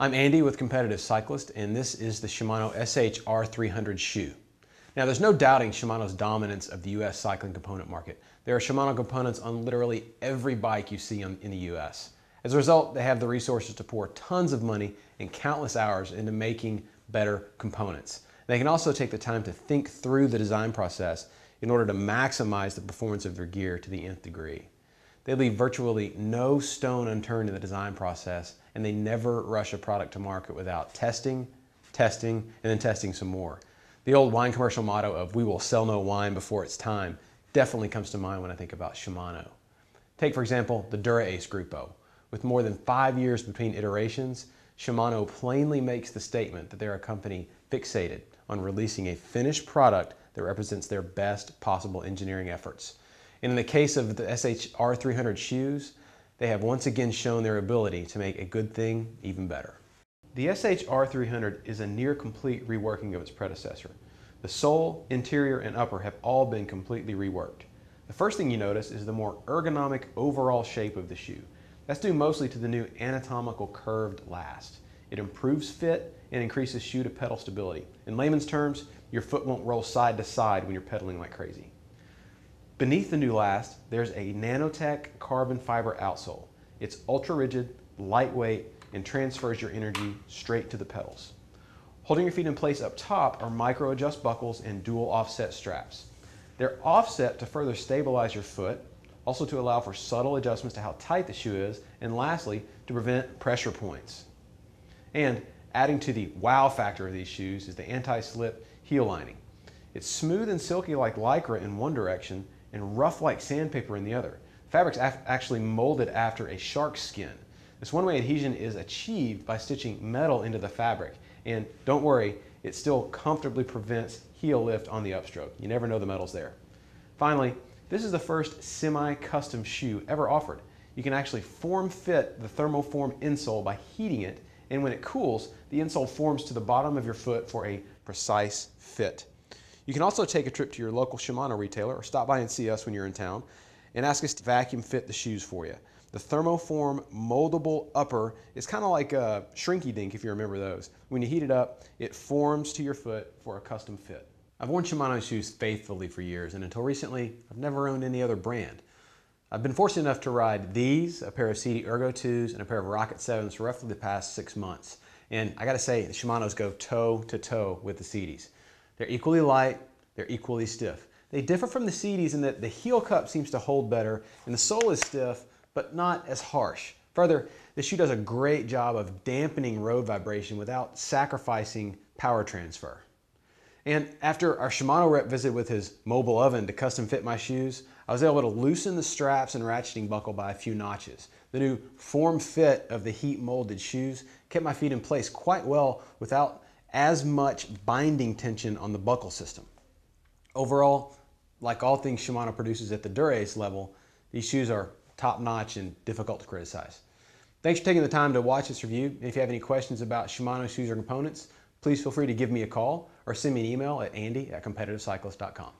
I'm Andy with Competitive Cyclist, and this is the Shimano SH-R300 shoe. Now, there's no doubting Shimano's dominance of the US cycling component market. There are Shimano components on literally every bike you see in the US. As a result, they have the resources to pour tons of money and countless hours into making better components. They can also take the time to think through the design process in order to maximize the performance of their gear to the nth degree. They leave virtually no stone unturned in the design process, and they never rush a product to market without testing, and then testing some more. The old wine commercial motto of "we will sell no wine before it's time" definitely comes to mind when I think about Shimano. Take, for example, the Dura-Ace Grupo. With more than 5 years between iterations, Shimano plainly makes the statement that they're a company fixated on releasing a finished product that represents their best possible engineering efforts. And in the case of the SH-R300 shoes, they have once again shown their ability to make a good thing even better. The SH-R300 is a near complete reworking of its predecessor. The sole, interior, and upper have all been completely reworked. The first thing you notice is the more ergonomic overall shape of the shoe. That's due mostly to the new anatomical curved last. It improves fit and increases shoe to pedal stability. In layman's terms, your foot won't roll side to side when you're pedaling like crazy. Beneath the new last, there's a nanotech carbon fiber outsole. It's ultra rigid, lightweight, and transfers your energy straight to the pedals. Holding your feet in place up top are micro adjust buckles and dual offset straps. They're offset to further stabilize your foot, also to allow for subtle adjustments to how tight the shoe is, and lastly, to prevent pressure points. And adding to the wow factor of these shoes is the anti-slip heel lining. It's smooth and silky like Lycra in one direction and rough like sandpaper in the other. The fabric's actually molded after a shark skin. This one-way adhesion is achieved by stitching metal into the fabric. And don't worry, it still comfortably prevents heel lift on the upstroke. You never know the metal's there. Finally, this is the first semi-custom shoe ever offered. You can actually form-fit the thermoform insole by heating it, and when it cools, the insole forms to the bottom of your foot for a precise fit. You can also take a trip to your local Shimano retailer or stop by and see us when you're in town and ask us to vacuum fit the shoes for you. The thermoform moldable upper is kind of like a shrinky dink, if you remember those. When you heat it up, it forms to your foot for a custom fit. I've worn Shimano shoes faithfully for years, and until recently, I've never owned any other brand. I've been fortunate enough to ride these, a pair of CD Ergo 2s, and a pair of Rocket 7s for roughly the past 6 months. And I gotta say, the Shimanos go toe to toe with the CDs. They're equally light, they're equally stiff. They differ from the CDs in that the heel cup seems to hold better, and the sole is stiff, but not as harsh. Further, the shoe does a great job of dampening road vibration without sacrificing power transfer. And after our Shimano rep visited with his mobile oven to custom fit my shoes, I was able to loosen the straps and ratcheting buckle by a few notches. The new form fit of the heat molded shoes kept my feet in place quite well without as much binding tension on the buckle system. Overall, like all things Shimano produces at the Dura-Ace level, these shoes are top-notch and difficult to criticize. Thanks for taking the time to watch this review. And if you have any questions about Shimano shoes or components, please feel free to give me a call or send me an email at andy@competitivecyclist.com.